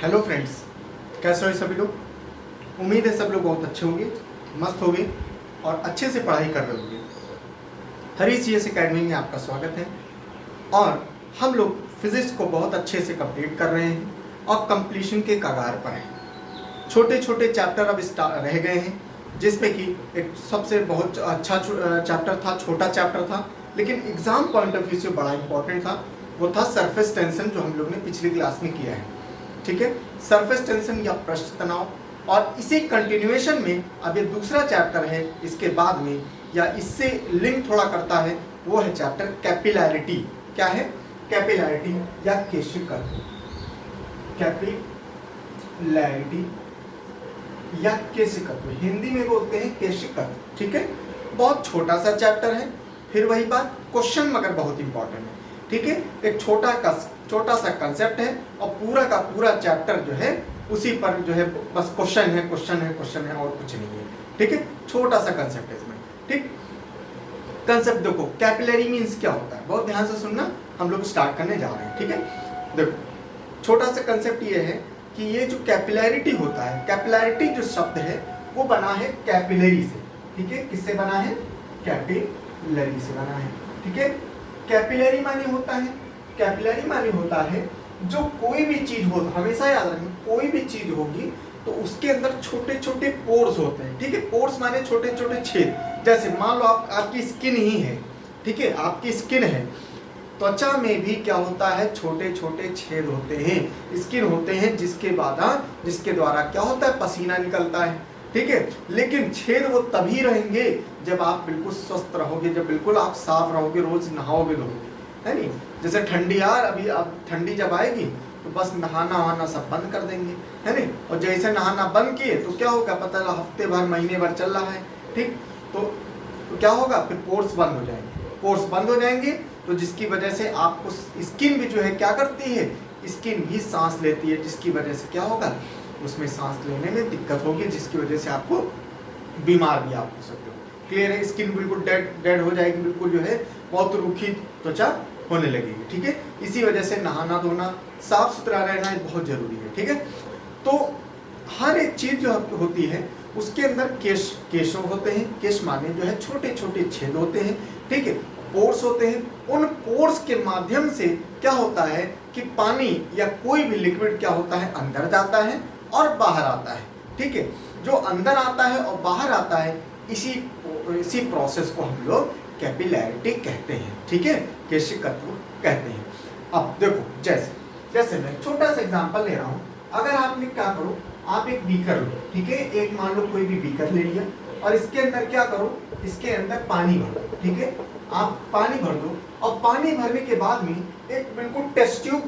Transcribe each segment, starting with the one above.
Hello friends, कैसे हो सभी लोग। उम्मीद है सब लोग बहुत अच्छे होंगे, मस्त होंगे और अच्छे से पढ़ाई कर रहे होंगे। हरीश एकेडमी में आपका स्वागत है और हम लोग फिजिक्स को बहुत अच्छे से कंप्लीट कर रहे हैं और कंप्लीशन के कगार पर हैं। छोटे छोटे चैप्टर अब रह गए हैं, जिसमें कि एक सबसे बहुत अच्छा चैप्टर था, छोटा चैप्टर था, लेकिन एग्जाम पॉइंट ऑफ व्यू से बड़ा इंपॉर्टेंट था। वो था सरफेस टेंशन, जो हम लोग ने पिछली क्लास में किया है। ठीक है, सरफेस टेंशन या पृष्ठ तनाव। और इसी कंटिन्यूएशन में अब ये दूसरा चैप्टर है इसके बाद में, या इससे लिंक थोड़ा करता है, वो है चैप्टर कैपिलैरिटी। क्या है? कैपिलैरिटी या केशिकत्व। कैपिलैरिटी या केशिकत्व, हिंदी में बोलते हैं केशिकत्व। ठीक है, बहुत छोटा सा चैप्टर है, फिर वही बात, क्वेश्चन मगर बहुत इंपॉर्टेंट है। ठीक है, एक छोटा सा कंसेप्ट है और पूरा का पूरा चैप्टर जो है उसी पर जो है बस क्वेश्चन है और कुछ नहीं है। ठीक है, छोटा सा कंसेप्ट है इसमें। ठीक, कंसेप्ट देखो, कैपिलरी मींस क्या होता है, बहुत ध्यान से सुनना, हम लोग स्टार्ट करने जा रहे हैं। ठीक है, देखो छोटा सा कंसेप्ट ये है कि ये जो कैपिलैरिटी होता है, कैपिलैरिटी जो शब्द है वो बना है कैपिलरी से। ठीक है, किससे बना है? कैपिलरी से बना है। ठीक है, कैपिलरी माने होता है जो कोई भी चीज हो, हमेशा याद रखना, कोई भी चीज होगी तो उसके अंदर छोटे छोटे पोर्स होते हैं। ठीक है, पोर्स माने छोटे छोटे छेद। जैसे मान लो आपकी स्किन ही है। ठीक है, आपकी स्किन है, त्वचा में भी क्या होता है, छोटे छोटे छेद होते हैं, स्किन होते हैं, जिसके द्वारा क्या होता है, पसीना निकलता है। ठीक है, लेकिन छेद वो तभी रहेंगे जब आप बिल्कुल स्वस्थ रहोगे, जब बिल्कुल आप साफ रहोगे, रोज नहाओगे धोगे, है नहीं। जैसे ठंडी यार, अभी अब ठंडी जब आएगी तो बस नहाना वहाना सब बंद कर देंगे, है नहीं। और जैसे नहाना बंद किए तो क्या होगा, पता चला हफ्ते भर महीने भर चल रहा है। ठीक, तो क्या होगा, फिर पोर्स बंद हो जाएंगे, तो जिसकी वजह से आपको स्किन भी जो है क्या करती है, स्किन भी सांस लेती है, जिसकी वजह से क्या होगा, उसमें सांस लेने में दिक्कत होगी, जिसकी वजह से आपको बीमार भी आप हो सकते हो। क्लियर है, स्किन बिल्कुल डेड हो जाएगी, बिल्कुल जो है बहुत रूखी त्वचा होने लगेगी। ठीक है, इसी वजह से नहाना धोना, साफ सुथरा रहना बहुत जरूरी है। ठीक है, तो हर एक चीज जो होती है उसके अंदर केश होते हैं। केश माने जो है छोटे छोटे छेद होते हैं। ठीक है, पोर्स होते हैं। उन पोर्स के माध्यम से क्या होता है कि पानी या कोई भी लिक्विड क्या होता है, अंदर जाता है और बाहर आता है। ठीक है, जो अंदर आता है और बाहर आता है, इसी प्रोसेस को हम लोग कैपिलैरिटी कहते हैं। ठीक है, केशिकत्व कहते हैं। अब देखो, जैसे मैं छोटा सा एग्जांपल ले रहा हूँ। अगर आपने क्या करो, आप एक बीकर लो। ठीक है, एक मान लो कोई भी बीकर ले लिया और इसके अंदर क्या करो, इसके अंदर पानी भर दो। ठीक है, आप पानी भर दो और पानी भरने के बाद में एक बिल्कुल टेस्ट ट्यूब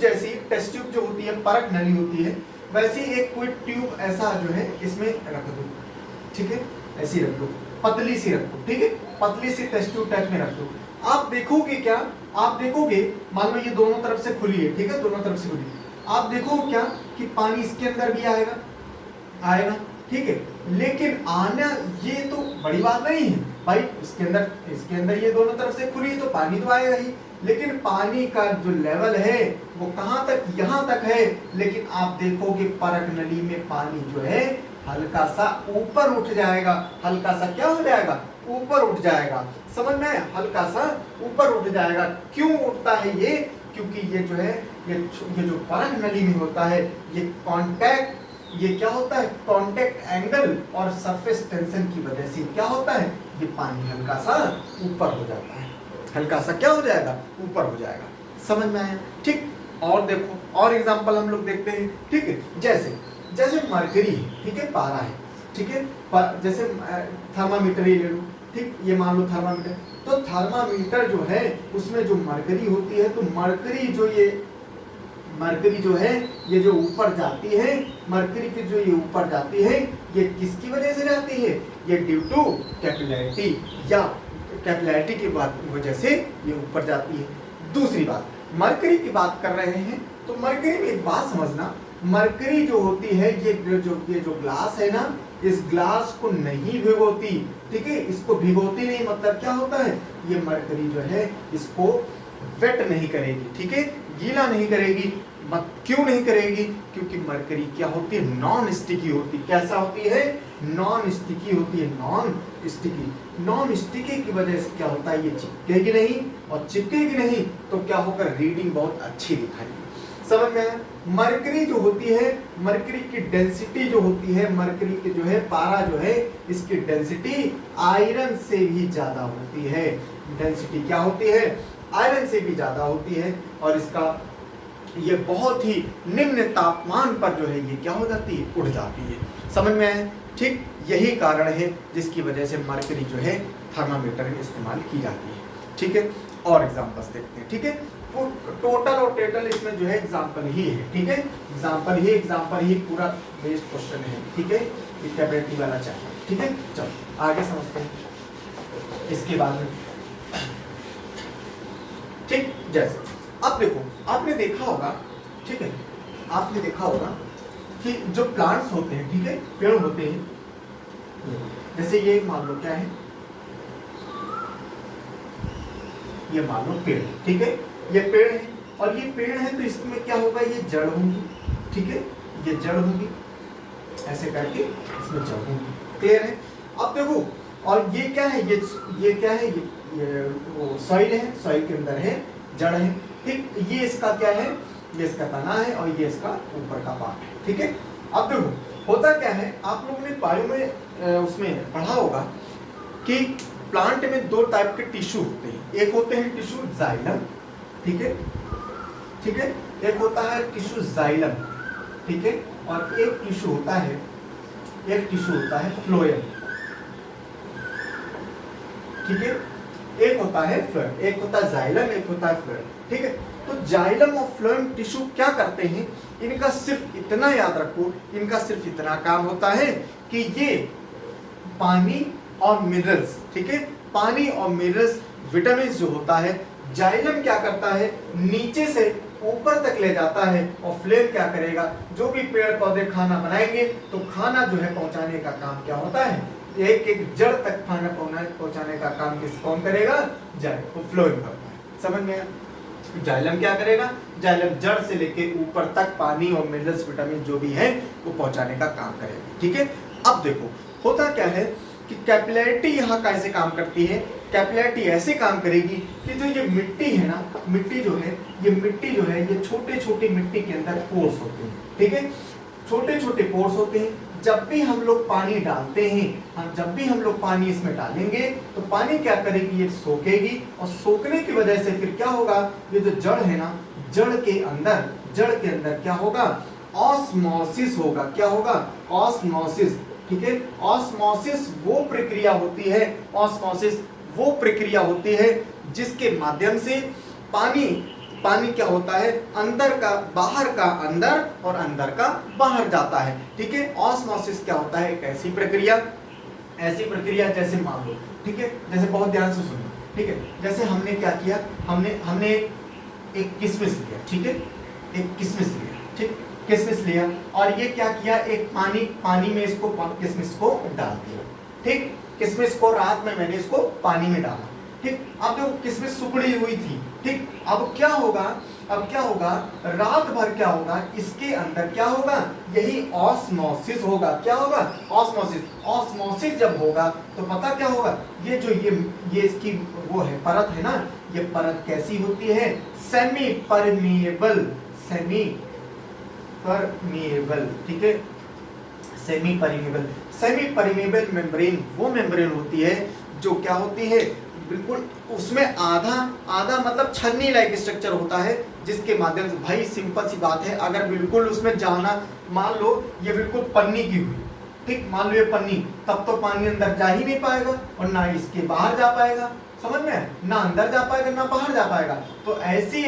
जो होती है, परख नली होती है, वैसी एक कोई ट्यूब ऐसा जो है इसमें रख दो। ठीक है, ऐसी रख दो, पतली सी रख दो। ठीक है, पतली सी टेस्ट ट्यूब टाइप में रख दो। आप देखोगे क्या, आप देखोगे, मान लो ये दोनों तरफ से खुली है। ठीक है, दोनों तरफ से खुली, आप देखो क्या कि पानी इसके अंदर भी आएगा। ठीक है, लेकिन आना ये तो बड़ी बात नहीं है भाई, इसके अंदर ये दोनों तरफ से खुली है तो पानी तो आएगा ही, लेकिन पानी का जो लेवल है वो कहाँ तक, यहाँ तक है। लेकिन आप देखोगे परख नली में पानी जो है हल्का सा ऊपर उठ जाएगा। हल्का सा क्या हो जाएगा, ऊपर उठ जाएगा। समझ में, हल्का सा ऊपर उठ जाएगा। क्यों उठता है ये? क्योंकि ये जो है, ये जो परख नली में होता है, ये क्या होता है, कांटेक्ट एंगल और सरफेस टेंशन की वजह से क्या होता है, ये पानी हल्का सा ऊपर हो जाता है। हल्का सा क्या हो जाएगा, ऊपर हो जाएगा। समझ में आया? ठीक, और देखो, और एग्जांपल हम लोग देखते हैं। ठीक है, जैसे मरकरी है, ठीक है, पारा है। ठीक है, जैसे थर्मामीटर ही ले लो। ठीक, ये मान लो थर्मामीटर, तो थर्मामीटर जो है उसमें जो मरकरी होती है, तो मरकरी जो है ये जो ऊपर जाती है, मरकरी की जो ये ऊपर जाती है, ये किसकी वजह से जाती है, ये ड्यू टू कैपिलैरिटी, या कैपिलैरिटी की वजह से ये ऊपर जाती है। दूसरी बात, मरकरी की बात कर रहे हैं, तो मरकरी में एक बात समझना, मरकरी जो होती है, ये जो ग्लास है ना, इस ग्लास को नहीं भिगोती। ठीक है, इसको भिगोती नहीं, मतलब क्या होता है, ये मरकरी जो है इसको वेट नहीं करेगी, ठीक है, गीला नहीं करेगी। क्यों नहीं करेगी? क्योंकि मरकरी क्या होती है? नॉन स्टिकी होती है। कैसा होती है? नॉन स्टिकी होती है, नॉन स्टिकी। नॉन स्टिकी की वजह से क्या होता है? ये चिपकेगी नहीं, और चिपकेगी नहीं तो क्या होगा? रीडिंग बहुत अच्छी दिखाएगी। समझ में आया? मरकरी जो होती है, मरकरी की डेंसिटी जो होती है, मरकरी की जो है पारा जो है, इसकी डेंसिटी आयरन से भी ज्यादा होती है। डेंसिटी क्या होती है? आयरन से भी ज्यादा होती है, और इसका ये बहुत ही निम्न तापमान पर जो है ये क्या हो जाती है? उड़ जाती है। समझ में आया? ठीक, यही कारण है जिसकी वजह से मरकरी जो है थर्मामीटर में इस्तेमाल की जाती है। ठीक है, और एग्जांपल्स देखते हैं। ठीक है, तो टोटल और टेटल इसमें जो है एग्जांपल ही है। ठीक है, एग्जांपल ही पूरा बेस्ड क्वेश्चन है। ठीक है, कैपेबिलिटी वाला चाहिए। ठीक है, चलो आगे समझते हैं इसके बाद में। ठीक, जैसे अब देखो, आपने देखा होगा, ठीक है, आपने देखा होगा कि जो प्लांट्स होते हैं, ठीक है, पेड़ होते हैं, जैसे ये मान लो क्या है, ये मान लो पेड़, ठीक है, ये पेड़ है, और ये पेड़ है तो इसमें क्या होगा? ये जड़ होंगी, ठीक है, ये जड़ होंगी, ऐसे करके इसमें जड़ होंगी। क्लियर है? अब देखो, और ये क्या है? ये क्या है? ये वो सॉइल है, सॉइल के अंदर है, जड़ है। ठीक, ये इसका क्या है? ये इसका तना है, और ये इसका ऊपर का पार्ट है। ठीक है, अब देखो होता क्या है, आप लोगों ने बायो में उसमें पढ़ा होगा कि प्लांट में दो टाइप के टिश्यू होते हैं। एक होते हैं टिश्यू जाइलम, ठीक है, ठीक है, एक होता है टिश्यू जाइलम, ठीक है, और एक टिश्यू होता है फ्लोएम, ठीक है, एक होता है फ्लोएम, एक होता है जाइलम, एक होता है फ्लोएम। ठीक है, तो जाइलम और फ्लोएम टिश्यू क्या करते हैं? इनका सिर्फ इतना याद रखो, इनका सिर्फ इतना काम होता है कि ये पानी और मिनरल्स, ठीक है, पानी और मिनरल्स, विटामिन जो होता है, जाइलम क्या करता है? नीचे से ऊपर तक ले जाता है, और फ्लेम क्या करेगा? जो भी पेड़ पौधे खाना बनाएंगे तो खाना जो है पहुंचाने का काम क्या होता है? एक एक जड़ तक खाना पहुंचाने का काम कौन करेगा? जाइलम, तो फ्लोएम करता है। समझ में आया? जाइलम क्या करेगा? जाइलम जड़ से लेके ऊपर तक पानी और मिनरल्स, विटामिन जो भी है वो पहुंचाने का काम करेगा। ठीक है, अब देखो होता क्या है कि कैपिलैरिटी यहाँ कैसे काम करती है? कैपिलैरिटी ऐसे काम करेगी कि जो ये मिट्टी है ना, मिट्टी जो है, ये छोटे छोटे मिट्टी के अंदर पोर्स होते हैं। ठीक है, छोटे छोटे पोर्स होते हैं। जब भी हम लोग पानी डालते हैं, जब भी हम लोग पानी इसमें डालेंगे तो पानी क्या करेगी? ये सोखेगी, और सोखने की वजह से फिर क्या होगा? ये जो जड़ है ना, जड़ के अंदर क्या होगा? ऑस्मोसिस होगा। क्या होगा? ऑस्मोसिस। ठीक है, ऑस्मोसिस वो प्रक्रिया होती है जिसके माध्यम से पानी क्या होता है? अंदर का बाहर का अंदर, और अंदर का बाहर जाता है। ठीक है, ऑस्मोसिस क्या होता है? एक ऐसी प्रक्रिया जैसे मान लो, ठीक है, जैसे बहुत ध्यान से सुनो, ठीक है, जैसे हमने क्या किया, हमने एक किशमिश लिया, ठीक है, एक किशमिश लिया, ठीक, किशमिश लिया, और ये क्या किया? एक पानी में इसको किशमिश को डाल दिया। ठीक, किशमिश को रात में मैंने इसको पानी में डाला। ठीक, अब जो किशमिश सुखड़ी हुई थी, ठीक, अब क्या होगा? रात भर क्या होगा? इसके अंदर क्या होगा? यही ऑस्मोसिस होगा। क्या होगा? ऑस्मोसिस जब होगा तो पता क्या होगा? ये इसकी वो है परत है ना, ये परत कैसी होती है? सेमी परमिएबल, ठीक है, सेमी परमिएबल मेम्ब्रेन वो मेम्ब्रेन होती है जो क्या होती है? बिल्कुल उसमें आधा मतलब छन्नी लाइक स्ट्रक्चर होता है, जिसके माध्यम से, भाई सिंपल सी बात है, अगर बिल्कुल उसमें जाना, मान लो ये बिल्कुल पन्नी की हुई, ठीक, मान लो ये पन्नी, तब तो पानी अंदर जा ही नहीं पाएगा, और ना इसके बाहर जा पाएगा। समझ में? ना अंदर जा पाएगा ना बाहर जा पाएगा। तो ऐसी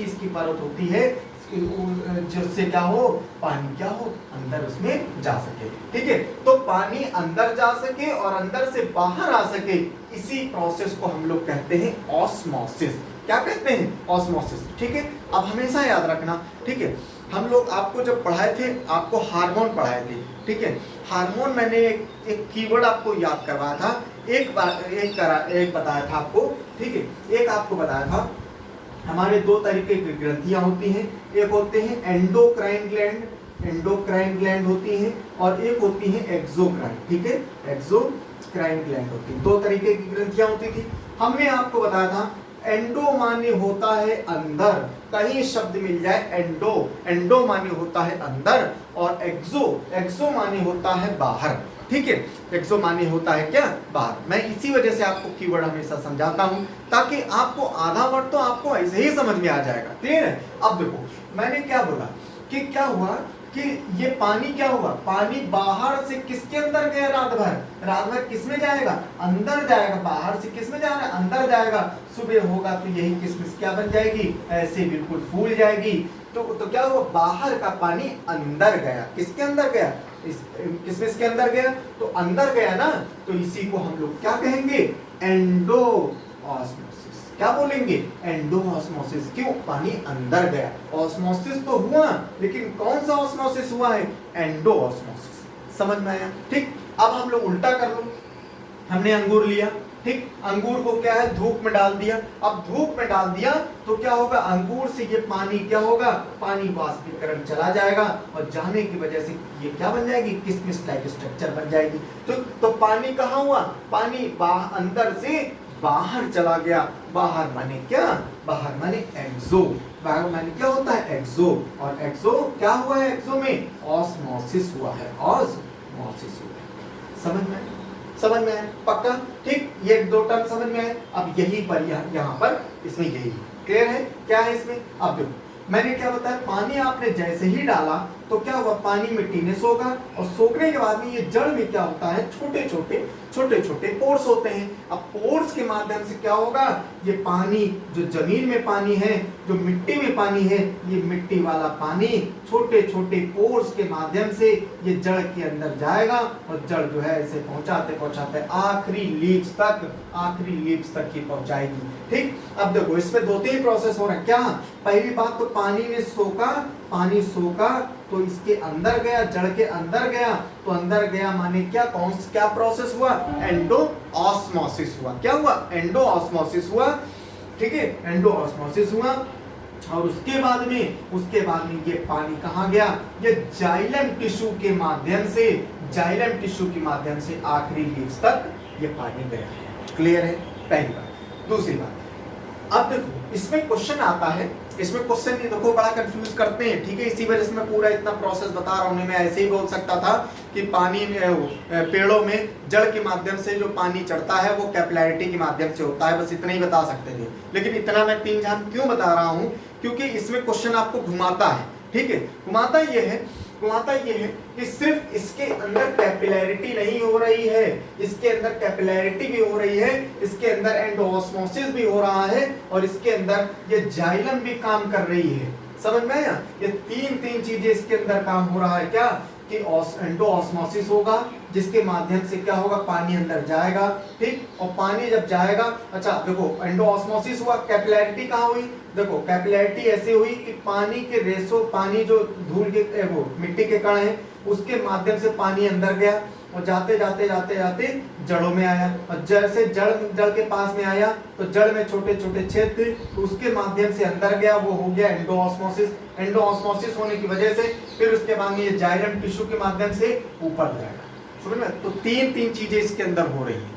इसकी परत होती है जिससे क्या हो? पानी क्या हो? अंदर उसमें जा सके। ठीक है, तो पानी अंदर जा सके और अंदर से बाहर आ सके, इसी प्रोसेस को हम लोग कहते हैं ऑस्मोसिस। क्या कहते हैं? ऑस्मोसिस। ठीक है, अब हमेशा याद रखना, ठीक है, हम लोग आपको जब पढ़ाए थे, आपको हार्मोन पढ़ाए थे, ठीक है, हार्मोन मैंने एक कीवर्ड आपको याद करवाया था, एक बताया था आपको ठीक है। एक आपको बताया था हमारे दो तरीके की ग्रंथियां होती हैं, एक होते हैं एंडोक्राइन ग्लैंड होती हैं और एक होती है एक्सोक्राइन, ठीक है, एक्सोक्राइन ग्लैंड होती है। दो तरीके की ग्रंथियां होती थी। हमने आपको बताया था एंडो माने होता है अंदर, कहीं शब्द मिल जाए एंडो माने होता है अंदर, और एक्सो माने होता है बाहर, ठीक है। एक्सो माने होता है क्या, बाहर। मैं इसी वजह से आपको कीवर्ड हमेशा समझाता हूं ताकि आपको आधा वर्ड तो आपको ऐसे ही समझ में आ जाएगा, क्लियर है। अब देखो मैंने क्या बोला कि क्या हुआ कि ये पानी क्या हुआ, पानी बाहर से किसके अंदर गया, रात भर किस में जाएगा, अंदर जाएगा। बाहर से किस में जा रहा है, अंदर जाएगा। सुबह होगा तो यही किसमिस क्या बन जाएगी, ऐसे बिल्कुल फूल जाएगी। तो क्या हुआ, बाहर का पानी अंदर गया, किसके अंदर गया, किसमिस के अंदर गया, तो अंदर गया ना, तो इसी को हम लोग क्या कहेंगे, एंडो ऑस्मोसिस। क्या बोलेंगे, एंडो ऑस्मोसिस। क्यों, पानी अंदर गया। ऑस्मोसिस तो हुआ लेकिन कौन सा ऑस्मोसिस हुआ है, एंडो ऑस्मोसिस। समझ में आया, ठीक। अब हम लोग उल्टा कर लो, हमने अंगूर लिया, ठीक, अंगूर को क्या है, धूप में डाल दिया। अब धूप में डाल दिया तो क्या होगा, अंगूर से ये पानी क्या होगा, पानी वाष्पीकरण चला जाएगा और जाने की वजह से ये क्या बन जाएगी, किसमिस टाइप स्ट्रक्चर बन जाएगी। तो पानी कहाँ हुआ, पानी अंदर से बाहर चला गया। बाहर माने क्या, बाहर माने एक्सो, बाहर माने क्या होता है, एक्सो। और एक्सो क्या हुआ है, एक्सो में ऑस्मोसिस हुआ है, ऑस्मोसिस हुआ है। समझ में आया, पक्का, ठीक। ये दो टर्म समझ में आए। अब यही पर यहाँ पर इसमें यही क्लियर है, क्या है इसमें। अब देखो मैंने क्या बताया, पानी आपने जैसे ही डाला तो क्या हुआ, पानी मिट्टी में सोखा और सोखने के बाद में ये जड़ में क्या होता है, छोटे छोटे पोर्स होते हैं। अब पोर्स के माध्यम से क्या होगा, ये पानी जो जमीन में पानी है, जो मिट्टी में पानी है, ये मिट्टी वाला पानी छोटे छोटे पोर्स के माध्यम से ये जड़ के अंदर जाएगा और जड़ जो है ऐसे पहुंचाते आखिरी लीव्स तक ही पहुंचाएगी, ठीक। अब देखो इसमें दो तीन प्रोसेस हो रहे हैं। क्या, पहली बात तो पानी सोखा तो इसके अंदर गया, जड़ के अंदर गया, तो अंदर गया माने क्या प्रोसेस हुआ, एंडो ऑस्मोसिस हुआ। क्या हुआ, एंडो ऑस्मोसिस हुआ, ठीक है, एंडो ऑस्मोसिस हुआ। और उसके बाद में ये पानी कहाँ गया, ये जाइलम टिश्यू के माध्यम से आखिरी लीव्स तक ये पानी गया। क्लियर है, पहली बात। दूसरी बात, अब देखो इसमें क्वेश्चन आता है, इसमें क्वेश्चन नहीं, देखो बड़ा कंफ्यूज करते हैं, ठीक है। इसी वजह से मैं पूरा इतना प्रोसेस बता रहा हूँ। मैं ऐसे ही बोल सकता था कि पानी में, पेड़ों में जड़ के माध्यम से जो पानी चढ़ता है वो कैपिलैरिटी के माध्यम से होता है, बस इतना ही बता सकते थे। लेकिन इतना मैं तीन जान क्यों बता रहा हूँ, क्योंकि इसमें क्वेश्चन आपको घुमाता है, ठीक है। घुमाता ये है कि सिर्फ इसके अंदर कैपिलैरिटी नहीं हो रही है, इसके अंदर कैपिलैरिटी भी हो रही है, इसके अंदर एंडोऑस्मोसिस भी हो रहा है और इसके अंदर ये जाइलम भी काम कर रही है। समझ में आया, ये तीन चीजें इसके अंदर काम हो रहा है। क्या कि एंडोऑस्मोसिस होगा, जिसके माध्यम से क्या होगा, पानी अंदर जाएगा, ठीक। और पानी जब जाएगा, अच्छा देखो एंडोऑस्मोसिस हुआ, कैपिलैरिटी कहाँ हुई, देखो कैपिलैरिटी ऐसे हुई कि पानी के रेशो, पानी जो धूल के वो मिट्टी के कण है उसके माध्यम से पानी अंदर गया और जाते जाते जड़ों में आया। और जैसे जड़ के पास में आया तो जड़ में छोटे छेद थे, तो उसके माध्यम से अंदर गया, वो हो गया एंडोऑस्मोसिस होने की वजह से फिर उसके बाद में ये जाइलम टिश्यू के माध्यम से ऊपर जाएगा। समझ में, तो तीन चीजें इसके अंदर हो रही है।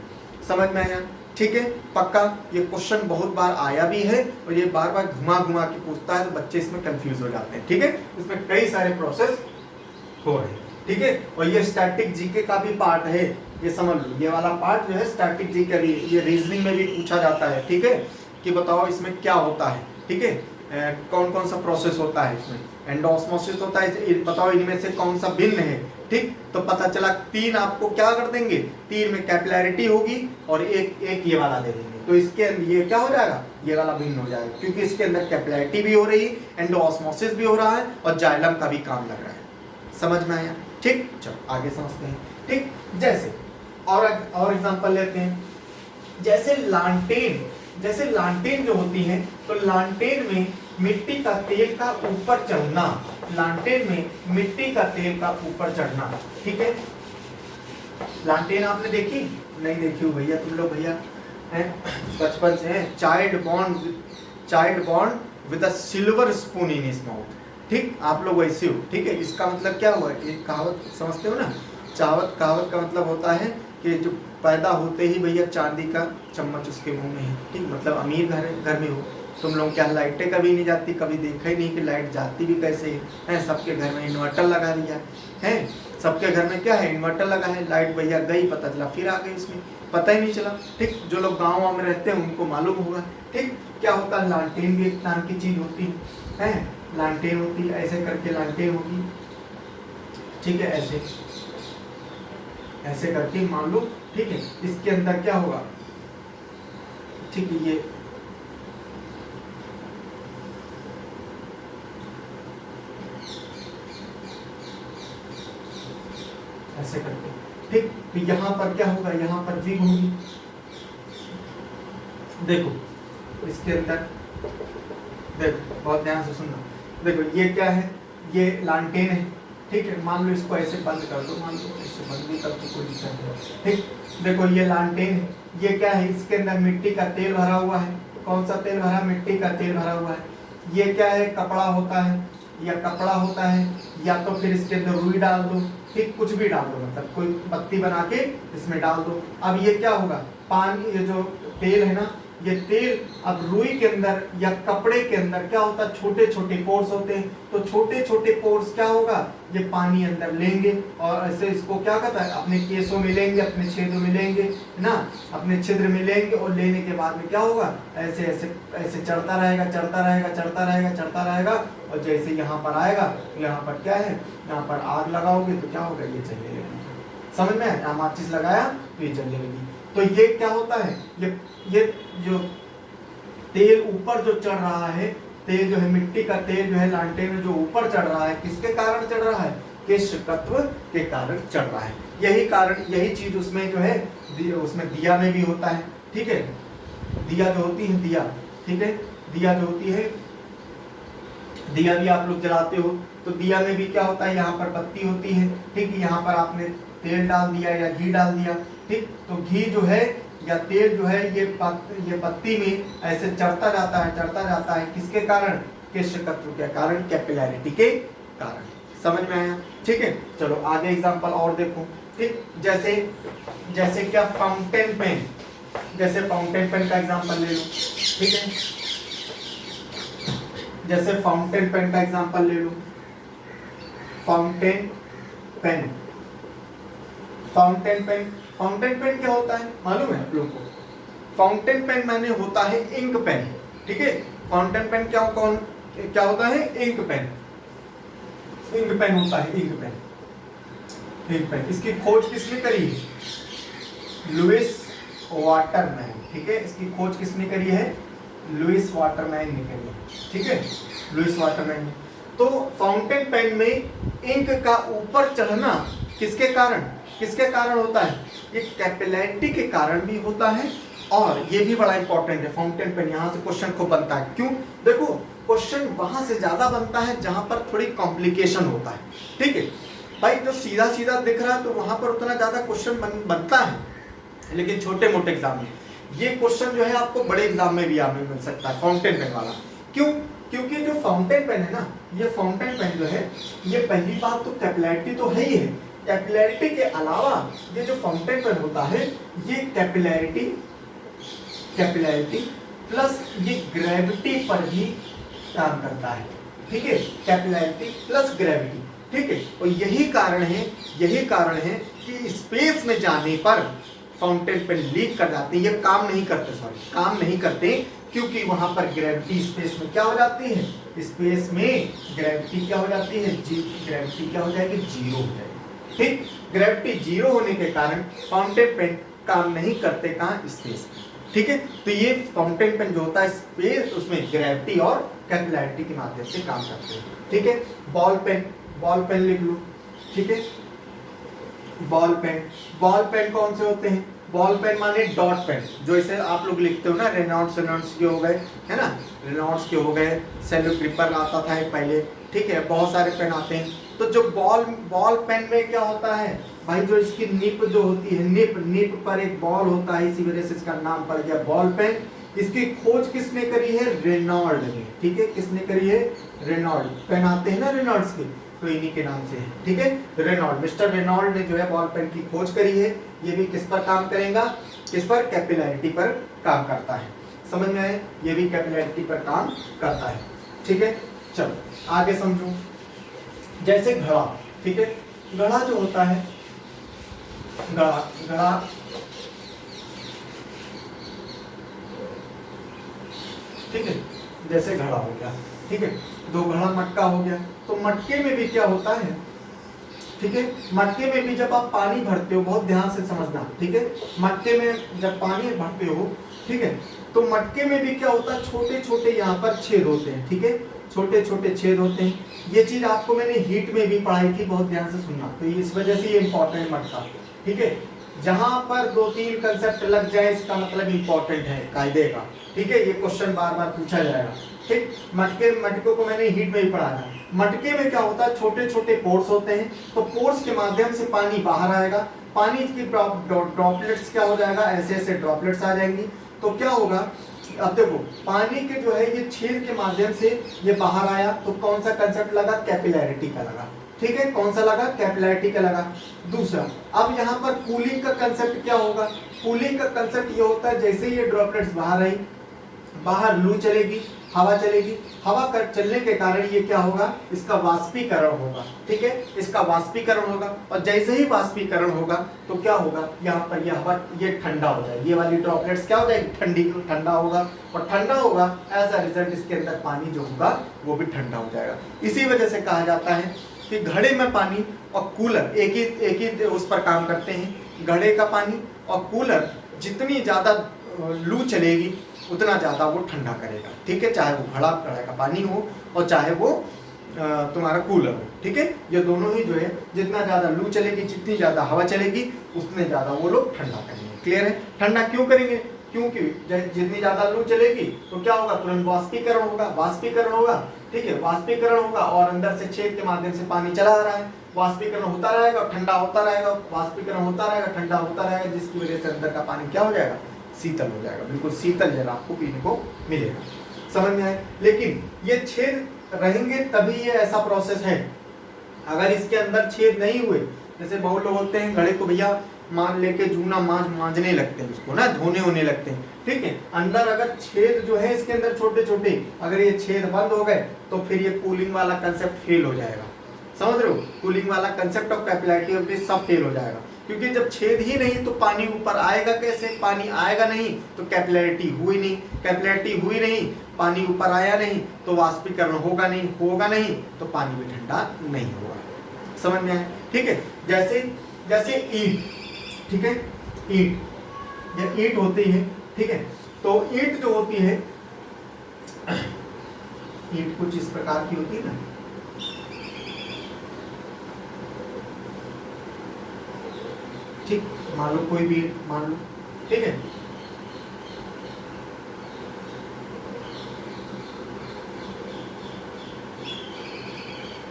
समझ में आया, ठीक है, पक्का। ये क्वेश्चन बहुत बार आया भी है और ये बार बार घुमा के पूछता है, तो बच्चे इसमें कंफ्यूज हो जाते हैं, ठीक है। इसमें कई सारे प्रोसेस हो रहे हैं, ठीक है। और ये स्टैटिक जीके का भी पार्ट है, ये समझ लो, ये वाला पार्ट जो है स्टैटिक जीके भी, ये रीजनिंग में भी पूछा जाता है, ठीक है, कि बताओ इसमें क्या होता है, ठीक है, कौन सा प्रोसेस होता है इसमें, एंडोऑस्मोसिस होता है, बताओ इनमें से कौन सा भिन्न है, ठीक। तो पता चला तीन आपको क्या कर देंगे, तीन में कैपिलैरिटी होगी और एक ये वाला दे देंगे, तो इसके अंदर ये क्या हो जाएगा, ये वाला भिन्न हो जाएगा, क्योंकि इसके अंदर कैपिलैरिटी भी हो रही है, एंडोऑस्मोसिस भी हो रहा है और जाइलम का भी काम लग रहा है। समझ में आया, ठीक। चलो आगे समझते हैं, ठीक। जैसे और एग्जांपल लेते हैं, जैसे लालटेन जो होती है, तो लालटेन में मिट्टी का तेल का ऊपर चढ़ना, ठीक है। लालटेन आपने देखी, नहीं देखी हो भैया तुम लोग, भैया हैं, बचपन से हैं, child born with a silver spoon in his mouth. ठीक, आप लोग वैसे हो। ठीक है, इसका मतलब क्या हुआ, एक कहावत समझते हो ना, कहावत का मतलब होता है कि जो पैदा होते ही भैया चांदी का चम्मच उसके मुंह में है। ठीक, मतलब अमीर घर में हो, तुम लोग क्या लाइटें कभी नहीं जाती, कभी देखा ही नहीं कि लाइट जाती भी कैसे है। सबके घर में इन्वर्टर लगा दिया है, सबके घर में क्या है, इन्वर्टर लगा है। लाइट भैया गई, पता चला फिर आ गई, उसमें पता ही नहीं चला। ठीक, जो लोग गाँव में रहते हैं उनको मालूम होगा। ठीक, क्या होता है, लालटेन भी एक नाम की चीज होती है, लालटेन होती है, ऐसे करके लालटेन होगी। ठीक है, ऐसे करके मान लो। ठीक है, इसके अंदर क्या होगा, ठीक है, ये ऐसे करके। ठीक, तो यहाँ पर क्या होगा, यहाँ पर विग होगी। देखो इसके अंदर, देखो बहुत ध्यान से सुनना। देखो ये क्या है, ये लालटेन है। ठीक है, मान लो इसको ऐसे बंद कर दो, मान लो ऐसे बंद भी कर दो, कोई दिक्कत नहीं। ठीक, देखो ये लालटेन है, ये क्या है, इसके अंदर मिट्टी का तेल भरा हुआ है। कौन सा तेल भरा, मिट्टी का तेल भरा हुआ है। ये क्या है, कपड़ा होता है, या कपड़ा होता है, या तो फिर इसके अंदर रुई डाल दो। ठीक, कुछ भी डाल दो, मतलब कोई बत्ती बना के इसमें डाल दो। अब ये क्या होगा, पानी, ये जो तेल है ना, ये तेल अब रुई के अंदर या कपड़े के अंदर क्या होता है, छोटे छोटे पोर्स होते हैं। तो छोटे छोटे पोर्स क्या होगा, ये पानी अंदर लेंगे और ऐसे इसको क्या कहता है, अपने केसों में लेंगे, अपने छेदों में लेंगे ना, अपने छिद्र में लेंगे। और लेने के बाद में क्या होगा, ऐसे ऐसे ऐसे चढ़ता रहेगा, चढ़ता रहेगा, चढ़ता रहेगा, चढ़ता रहेगा। और जैसे यहाँ पर आएगा, तो यहाँ पर क्या है, यहाँ पर आग लगाओगे तो क्या होगा, ये जलने लगेगी। समझ में आया, माचिस लगाया तो ये जलने लगी। तो ये क्या होता है, ये जो तेल ऊपर जो चढ़ रहा है, तेल जो है, मिट्टी का तेल जो है लालटेन में जो ऊपर चढ़ रहा है, किसके कारण चढ़ रहा है, केशकत्व के कारण चढ़ रहा है। यही कारण, यही चीज उसमें जो है, उसमें दिया में भी होता है। ठीक है, दिया जो होती है, दिया, ठीक है, दिया जो होती है, दिया भी आप लोग जलाते हो, तो दिया में भी क्या होता है, यहाँ पर बत्ती होती है। ठीक, यहाँ पर आपने तेल डाल दिया या घी डाल दिया। ठीक, तो घी जो है या तेल जो है, ये बत्ती में ऐसे चढ़ता जाता है, चढ़ता जाता है, किसके कारण, केशकत्व के कारण, कैपिलैरिटी के कारण। समझ में आया। ठीक है, चलो आगे एग्जांपल और देखो। ठीक, जैसे क्या, फाउंटेन पेन, जैसे फाउंटेन पेन का एग्जांपल ले लो। ठीक है, जैसे फाउंटेन पेन का एग्जांपल ले लो। Fountain pen, fountain pen, fountain pen क्या होता है मालूम है आप लोगों को? फाउंटेन पेन माने होता है इंक पेन। ठीक है, फाउंटेन पेन क्या होता है, इंक पेन, इंक पेन होता है, इंक पेन, इंक पेन। इसकी खोज किसने करी है, लुइस वाटरमैन। ठीक है, इसकी खोज किसने करी है, लुइस वाटरमैन ने करी है। ठीक है, लुइस वाटरमैन ने। तो फाउंटेन पेन में इंक का ऊपर चढ़ना किसके कारण होता है, ये कैपिलैरिटी के कारण भी होता है। और ये भी बड़ा इंपॉर्टेंट है, फाउंटेन पेन, यहाँ से क्वेश्चन को बनता है। क्यों, देखो क्वेश्चन वहां से ज्यादा बनता है जहां पर थोड़ी कॉम्प्लिकेशन होता है। ठीक है भाई, जो सीधा सीधा दिख रहा है तो वहां पर उतना ज्यादा क्वेश्चन बनता है, लेकिन छोटे मोटे एग्जाम में ये क्वेश्चन जो है आपको बड़े एग्जाम में भी आने मिल सकता है, फाउंटेन पेन वाला। क्यों, क्योंकि जो फाउंटेन पेन है ना, ये फाउंटेन पेन जो है, ये पहली बात तो कैपिलैरिटी तो है ही है। कैपिलैरिटी के अलावा ये जो फाउंटेन पेन होता है, ये कैपिलैरिटी प्लस ये ग्रेविटी पर भी काम करता है। ठीक है, कैपिलैरिटी प्लस ग्रेविटी। ठीक है, और यही कारण है कि स्पेस में जाने पर फाउंटेन पेन लीक कर जाते हैं, ये काम नहीं करते, क्योंकि वहां पर ग्रेविटी स्पेस में क्या हो जाती है, स्पेस में ग्रेविटी क्या हो जाती है, ग्रेविटी क्या हो जाएगी, जीरो हो जाएगी। ठीक, ग्रेविटी जीरो होने के कारण फाउंटेन पेन काम नहीं करते, कहाँ, स्पेस में। ठीक है, तो ये फाउंटेन पेन जो होता है स्पेस, उसमें ग्रेविटी और कैपिलैरिटी के माध्यम से काम करते हैं। ठीक है, बॉल पेन लिख लो। ठीक है, बॉल पेन कौन से होते हैं, बॉल पेन माने डॉट पेन, जो इसे आप लोग लिखते हो ना, रेनॉल्ड्स के हो गए, है ना, रेनॉल्ड्स के हो गए, सेलो ग्रिपर आता था पहले, ठीक है, बहुत सारे पेन आते हैं। तो जो बॉल पेन में क्या होता है भाई, जो इसकी निप जो होती है, निप पर एक बॉल होता है, इसी वजह से इसका नाम पड़ गया बॉल पेन। इसकी खोज किसने करी है? रेनॉल्ड ने। ठीक है, किसने करी है? रेनॉल्ड। पेन आते हैं ना रेनॉल्ड्स के, तो इन्हीं के नाम से है। ठीक है, रेनॉल्ड, मिस्टर रेनॉल्ड ने जो है बॉल पेन की खोज करी है। ये भी किस पर काम करेगा? किस पर? कैपिलैरिटी पर काम करता है। समझ में आए? ये भी कैपिलैरिटी पर काम करता है। ठीक है, चलो आगे समझो। जैसे घड़ा, ठीक है, घड़ा जो होता है, घड़ा ठीक है, जैसे घड़ा हो गया, ठीक है, दो घड़ा मटका हो गया। तो मटके में भी क्या होता है? ठीक है, मटके में भी जब आप पानी भरते हो, बहुत ध्यान से समझना, ठीक है, मटके में जब पानी भरते हो, ठीक है, तो मटके में भी क्या होता है? छोटे छोटे यहाँ पर छेद होते हैं। ठीक है, छोटे छोटे छेद होते हैं। ये चीज आपको मैंने हीट में भी पढ़ाई थी, बहुत ध्यान से सुनना। तो इस वजह से ये इंपॉर्टेंट मटका, ठीक है, जहां पर 2-3 कंसेप्ट लग जाए इसका मतलब इंपॉर्टेंट है कायदे का। ठीक है, ये क्वेश्चन बार बार पूछा जाएगा। ठीक, मटके को मैंने हीट में ही पढ़ा था। मटके में क्या होता है? छोटे छोटे पोर्स होते हैं। तो पोर्स के माध्यम से पानी बाहर आएगा। पानी की ड्रॉपलेट्स क्या हो जाएगा? ऐसे ऐसे ड्रॉपलेट्स आ जाएंगी। तो क्या होगा? अब देखो, पानी के जो है ये छेद के माध्यम से ये बाहर आया, तो कौन सा कंसेप्ट लगा? कैपिलैरिटी का लगा। ठीक है, कौन सा लगा? कैपिलैरिटी का लगा। दूसरा, अब यहाँ पर कूलिंग का कंसेप्ट क्या होगा? कूलिंग का कंसेप्ट ये होता है, जैसे ये ड्रॉपलेट्स बाहर आई, बाहर लू चलेगी, हवा चलेगी, हवा कर चलने के कारण ये क्या होगा? इसका वाष्पीकरण होगा। ठीक है, इसका वाष्पीकरण होगा, और जैसे ही वाष्पीकरण होगा तो क्या होगा? यहाँ पर ये हवा ये ठंडा हो जाएगी, ये वाली ड्रॉपलेट्स क्या हो जाएगी? ठंडा होगा, और ठंडा होगा एज अ रिजल्ट इसके अंदर पानी जो होगा वो भी ठंडा हो जाएगा। इसी वजह से कहा जाता है कि घड़े में पानी और कूलर एक ही उस पर काम करते हैं। घड़े का पानी और कूलर जितनी ज़्यादा लू चलेगी उतना ज़्यादा वो ठंडा करेगा। ठीक है, चाहे वो घड़े का पानी हो और चाहे वो तुम्हारा कूलर हो। ठीक है, ये दोनों ही जो है, जितना ज़्यादा लू चलेगी, जितनी ज़्यादा हवा चलेगी, उतने ज़्यादा वो लोग ठंडा करेंगे। क्लियर है? ठंडा क्यों करेंगे? क्योंकि जितनी ज़्यादा लू चलेगी तो क्या होगा? तुरंत वाष्पीकरण होगा। ठीक है, वाष्पीकरण होगा, और अंदर से छेद के माध्यम से पानी चला आ रहा है, वाष्पीकरण होता रहेगा, ठंडा होता रहेगा, वाष्पीकरण होता रहेगा, ठंडा होता रहेगा, जिसकी वजह से अंदर का पानी क्या हो जाएगा? शीतल हो जाएगा। बिल्कुल शीतल जल आपको पीने को मिलेगा। समझ में आए? लेकिन ये छेद रहेंगे तभी ये ऐसा प्रोसेस है। अगर इसके अंदर छेद नहीं हुए, जैसे बहुत लोग होते हैं घड़े को भैया मान लेके जूना मांजने लगते हैं, उसको ना धोने होने लगते हैं। ठीक है, अंदर अगर छेद जो है इसके अंदर छोटे छोटे, अगर ये छेद बंद हो गए तो फिर ये कूलिंग वाला कंसेप्ट फेल हो जाएगा। समझ रहे हो? कूलिंग वाला concept of capillarity of this सब फेल हो जाएगा, क्योंकि जब छेद ही नहीं तो पानी ऊपर आएगा कैसे? पानी आएगा नहीं तो कैपिलैरिटी हुई नहीं, पानी ऊपर आया नहीं तो वाष्पीकरण होगा नहीं तो पानी भी ठंडा नहीं होगा। समझ में आए? ठीक है, जैसे ईंट, ठीक है, ईंट होती है। ठीक है, तो ईंट जो होती है, ईंट कुछ इस प्रकार की होती है ना, ठीक, मान लो कोई भी मान लो, ठीक है,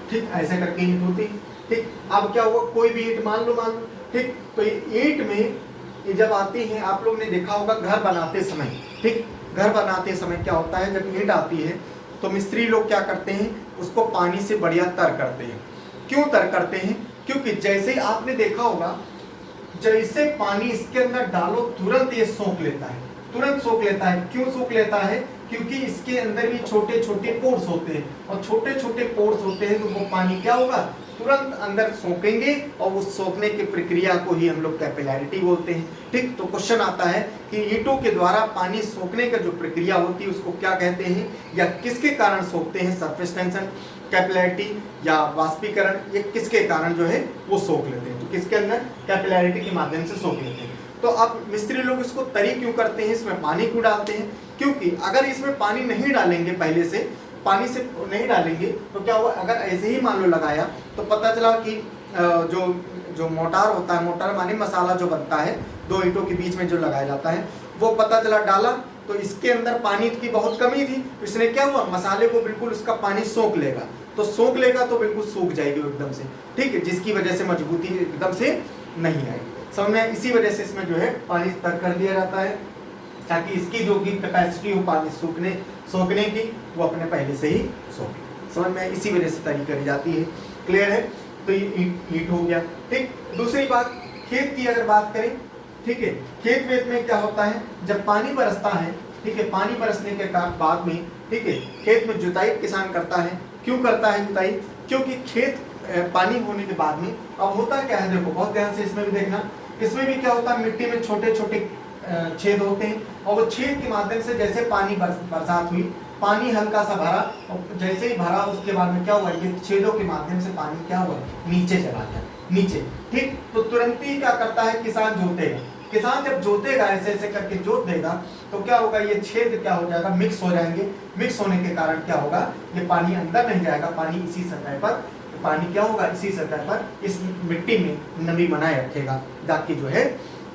ठीक, ऐसे करके ईंट होती। ठीक, अब क्या हुआ? कोई भी ईंट मान लो, ठीक, तो ये ईंट में ये जब आती है, आप लोग ने देखा होगा घर बनाते समय, ठीक, घर बनाते समय क्या होता है, जब ईंट आती है तो मिस्त्री लोग क्या करते हैं? उसको पानी से बढ़िया तर करते हैं। क्यों तर करते हैं? क्योंकि जैसे आपने देखा होगा, जैसे पानी इसके अंदर डालो तुरंत ये सोख लेता है, क्यों सोख लेता है? क्योंकि इसके अंदर भी छोटे छोटे पोर्स होते हैं, और छोटे छोटे पोर्स होते हैं तो वो पानी क्या होगा? तुरंत अंदर सोखेंगे, और उस सोखने की प्रक्रिया को ही हम लोग कैपिलैरिटी बोलते हैं। ठीक, तो क्वेश्चन आता है कि ईंटों के द्वारा पानी सोखने का जो प्रक्रिया होती है उसको क्या कहते हैं, या किसके कारण सोखते हैं? सरफेस टेंशन, कैपिलैरिटी या वाष्पीकरण, ये किसके कारण जो है वो सोख लेते हैं? तो किसके अंदर? कैपिलैरिटी के माध्यम से सोख लेते हैं। तो अब मिस्त्री लोग इसको तरी क्यों करते हैं, इसमें पानी क्यों डालते हैं? क्योंकि अगर इसमें पानी नहीं डालेंगे, पहले से पानी से नहीं डालेंगे तो क्या हुआ? अगर ऐसे ही मान लो लगाया तो पता चला कि जो मोटार होता है, मोटार माने मसाला जो बनता है दो ईंटों के बीच में जो लगाया जाता है, वो पता चला डाला तो इसके अंदर पानी की बहुत कमी थी, इसने क्या हुआ, मसाले को बिल्कुल उसका पानी सोख लेगा, तो सोख लेगा तो बिल्कुल सूख जाएगी एकदम से, ठीक है, जिसकी वजह से मजबूती एकदम से नहीं आएगी। समझ में? इसी वजह से इसमें जो है पानी तर कर दिया जाता है ताकि इसकी जो भी कैपेसिटी हो पानी सोखने की वो अपने पहले से ही सोखे। समझ में? इसी वजह से तरी करी जाती है। क्लियर है? तो ये ईंट हो गया। ठीक, दूसरी बात खेत की अगर बात करें, ठीक है, खेत वेत में क्या होता है, जब पानी बरसता है, ठीक है, पानी बरसने के बाद में, ठीक है, खेत में जुताई किसान करता है। क्यों करता है जुताई? क्योंकि खेत पानी होने के बाद में अब होता क्या है, देखो बहुत ध्यान से इसमें भी देखना, इसमें भी क्या होता है, मिट्टी में छोटे छोटे छेद होते हैं और वो छेद के माध्यम से जैसे पानी बरसात हुई, पानी हल्का सा भरा और जैसे ही भरा उसके बाद में क्या हुआ, ये छेदों के माध्यम से पानी क्या हुआ, नीचे चला गया, नीचे। ठीक, तो तुरंत ही क्या करता है किसान, जोतेगा। किसान जब जोतेगा, ऐसे ऐसे करके जोत देगा, तो क्या होगा, ये छेद क्या हो जाएगा, मिक्स हो जाएंगे। मिक्स होने के कारण क्या होगा, ये पानी अंदर नहीं जाएगा, पानी इसी सतह पर, पानी क्या होगा, इसी सतह पर इस मिट्टी में नमी बनाए रखेगा ताकि जो है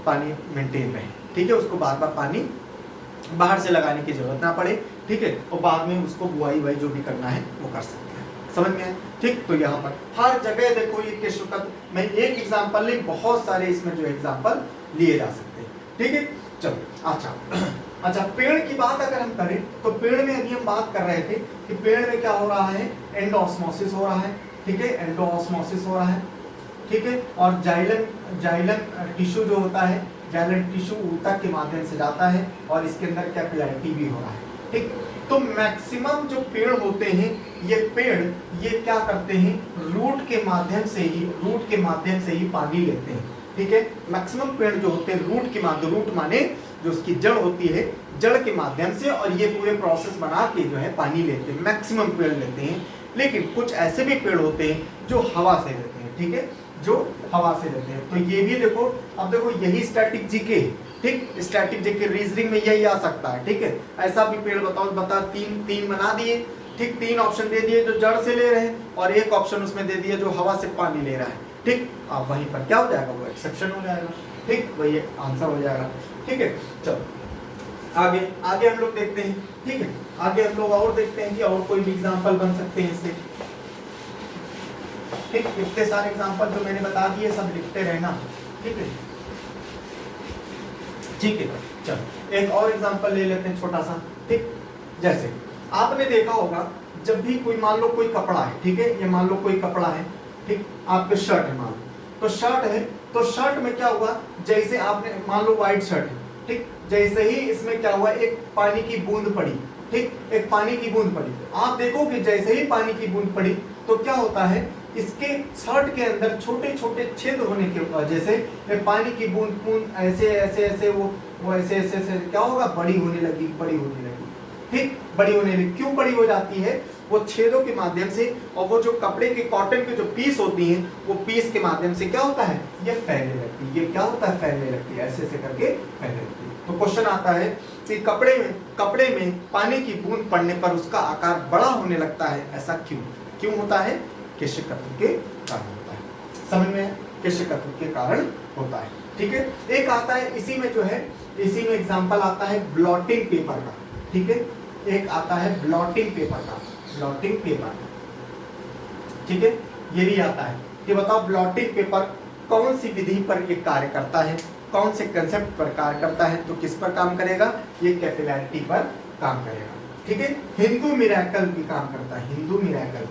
पानी मेंटेन रहे। ठीक है, उसको बार बार पानी बाहर से लगाने की जरूरत ना पड़े। ठीक है, और बाद में उसको बुआई वाई जो भी करना है वो कर सकते हैं। समझ में आए? ठीक, तो यहाँ पर हर जगह देखो ये केशुकत, मैं एक एग्जाम्पल नहीं, बहुत सारे इसमें जो एग्जाम्पल लिए जा सकते हैं। ठीक है, चलो अच्छा पेड़ की बात अगर हम करें तो पेड़ में अभी हम बात कर रहे थे कि पेड़ में क्या हो रहा है, एंडोऑस्मोसिस हो रहा है। ठीक है, एंडोऑस्मोसिस हो रहा है। ठीक है, और जाइलम टिश्यू जो होता है, जाइलम टिश्यू ऊतक के माध्यम से जाता है और इसके अंदर कैपिलैरिटी भी हो रहा है। ठीक, तो मैक्सिमम जो पेड़ होते हैं, ये पेड़ ये क्या करते हैं, रूट के माध्यम से ही पानी लेते हैं। ठीक है, मैक्सिमम पेड़ जो होते हैं रूट के माध्यम, रूट माने जो उसकी जड़ होती है, जड़ के माध्यम से, और ये पूरे प्रोसेस बना के जो है पानी लेते हैं, मैक्सिमम पेड़ लेते हैं। लेकिन कुछ ऐसे भी पेड़ होते हैं जो हवा से लेते हैं। ठीक है, जो हवा से लेते हैं, तो ये भी देखो, अब देखो यही स्टैटिक जीके, ठीक, स्टैटिक जीके रीजनिंग में यही आ सकता है। ठीक है, ऐसा भी पेड़ बता तीन बना दिए। ठीक, 3 ऑप्शन दे दिए जो जड़ से ले रहे हैं और एक ऑप्शन उसमें दे दिया जो हवा से पानी ले रहा है। ठीक, अब वहीं पर क्या हो जाएगा, वो एक्सेप्शन हो जाएगा। ठीक, वही आंसर हो जाएगा। ठीक है, चलो आगे हम लोग देखते हैं। ठीक है, आगे हम लोग और देखते हैं कि और कोई भी एग्जांपल बन सकते हैं इससे। ठीक, इतने सारे एग्जांपल जो मैंने बता दिए सब लिखते रहना। ठीक है, ठीक है, चलो एक और एग्जांपल ले लेते हैं छोटा सा। ठीक, जैसे आपने देखा होगा जब भी कोई, मान लो कोई कपड़ा है, ठीक है, ये मान लो कोई कपड़ा है, ठीक, आपके शर्ट है मान लो, तो शर्ट है, तो शर्ट में क्या हुआ, जैसे आपने मान लो व्हाइट शर्ट है, ठीक, जैसे ही इसमें क्या हुआ, एक पानी की बूंद पड़ी। ठीक, एक पानी की बूंद पड़ी, आप देखोगे जैसे ही पानी की बूंद पड़ी तो क्या होता है, इसके शर्ट के अंदर छोटे छोटे छेद होने की वजह से पानी की बूंद ऐसे ऐसे ऐसे वो ऐसे ऐसे ऐसे क्या होगा, बड़ी होने लगी। ठीक, बड़ी होने लगी, क्यों बड़ी हो जाती है, वो छेदों के माध्यम से, और वो जो कपड़े के कॉटन के जो पीस होती हैं, वो पीस के माध्यम से क्या होता है, ये फैलने लगती है। ये क्या होता है, फैलने लगती है, ऐसे ऐसे करके फैलने लगती है। तो क्वेश्चन आता है कि कपड़े में पानी की बूंद पड़ने पर उसका आकार बड़ा होने लगता है, ऐसा क्यों होता है, केशिकत्व के कारण होता है। समझ में, केशिकत्व के कारण होता है। ठीक है, एक आता है इसी में जो है, इसी में एग्जांपल आता है ब्लॉटिंग पेपर का। ठीक है, एक आता है ब्लॉटिंग पेपर। ठीक है, ये भी आता है कि बताओ ब्लॉटिंग पेपर कौन सी विधि पर ये कार्य करता है, कौन से कंसेप्ट पर कार्य करता है, तो किस पर काम करेगा, ये कैपिलैरिटी पर काम करेगा। ठीक है, हिंदू मिरेकल भी काम करता है, हिंदू मिरेकल।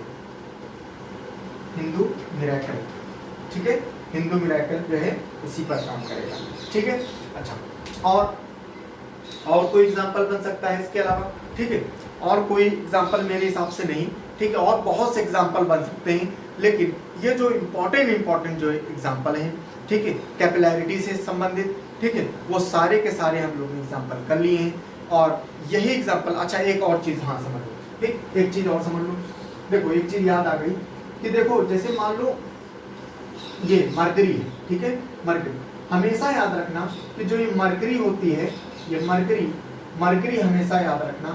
ठीक है, हिंदू मिरेकल जो है इसी पर काम करेगा। ठीक है, अच्छा और कोई एग्जांपल बन सकता है इसके अलावा। ठीक है, और कोई एग्जांपल मेरे हिसाब से नहीं। ठीक है, और बहुत से एग्जांपल बन सकते हैं, लेकिन ये जो इम्पोर्टेंट जो एग्जांपल हैं, ठीक है, कैपिलैरिटी से संबंधित, ठीक है, वो सारे के सारे हम लोग ने एग्जांपल कर लिए हैं। और यही एग्जांपल, अच्छा एक और चीज़, हाँ समझ लो, ठीक, एक चीज़ और समझ लो। देखो एक चीज़ याद आ गई कि देखो जैसे मान लो ये मरकरी है, ठीक है, मरकरी, हमेशा याद रखना कि जो ये मरकरी होती है, ये मरकरी हमेशा याद रखना,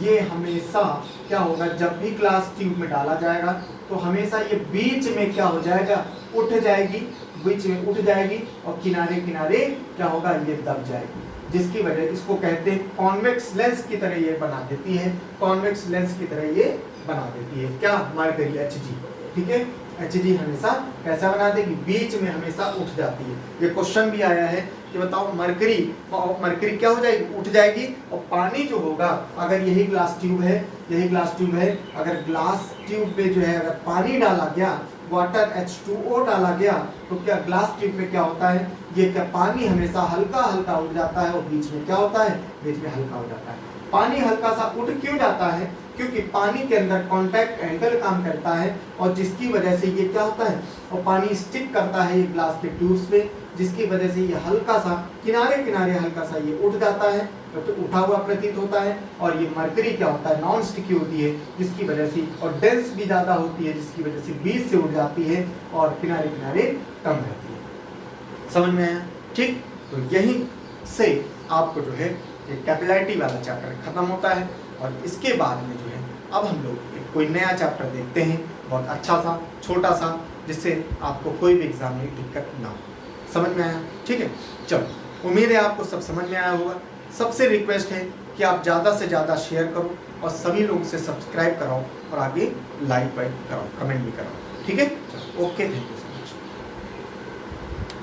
ये हमेशा क्या होगा, जब भी ग्लास ट्यूब में डाला जाएगा तो हमेशा ये बीच में क्या हो जाएगा, उठ जाएगी, बीच में उठ जाएगी और किनारे क्या होगा, ये दब जाएगी। जिसकी वजह इसको कहते हैं कॉन्वेक्स लेंस की तरह ये बना देती है, कॉन्वेक्स लेंस की तरह ये बना देती है क्या, मरकरी Hg, ठीक है। Hg हमेशा कैसा बना देगी, बीच में हमेशा उठ जाती है। ये क्वेश्चन भी आया है कि बताओ मरकरी क्या हो जाएगी, उठ जाएगी, और पानी जो होगा, अगर यही ग्लास ट्यूब है, यही ग्लास ट्यूब है, अगर ग्लास ट्यूब पे जो है अगर पानी डाला गया, वाटर H2O डाला गया, तो क्या ग्लास ट्यूब में क्या होता है, ये क्या पानी हमेशा हल्का हल्का उठ जाता है और बीच में क्या होता है, बीच में हल्का हो जाता है। पानी हल्का सा उठ क्यों जाता है, क्योंकि पानी के अंदर कांटेक्ट एंगल काम करता है, और जिसकी वजह से ये क्या होता है, और पानी स्टिक करता है ये ग्लास के ट्यूब्स पे, जिसकी वजह से ये हल्का सा किनारे किनारे हल्का सा ये उठ जाता है, तो उठा हुआ प्रतीत होता है। और ये मरकरी क्या होता है, नॉन स्टिकी होती है, जिसकी वजह से, और डेंस भी ज़्यादा होती है, जिसकी वजह से बीच से उठ जाती है और किनारे किनारे कम रहती है। समझ में आया, ठीक। तो यहीं से आपको जो है ये कैपिलैरिटी वाला चैप्टर खत्म होता है, और इसके बाद में जो है अब हम लोग कोई नया चैप्टर देखते हैं, बहुत अच्छा सा छोटा सा, जिससे आपको कोई भी एग्जाम में दिक्कत ना हो। समझ में आया, ठीक है। चलो, उम्मीद है आपको सब समझ में आया होगा। सबसे रिक्वेस्ट है कि आप ज़्यादा से ज़्यादा शेयर करो और सभी लोगों से सब्सक्राइब कराओ और आगे लाइक वाइक कराओ, कमेंट भी कराओ, ठीक है। Okay, thank you.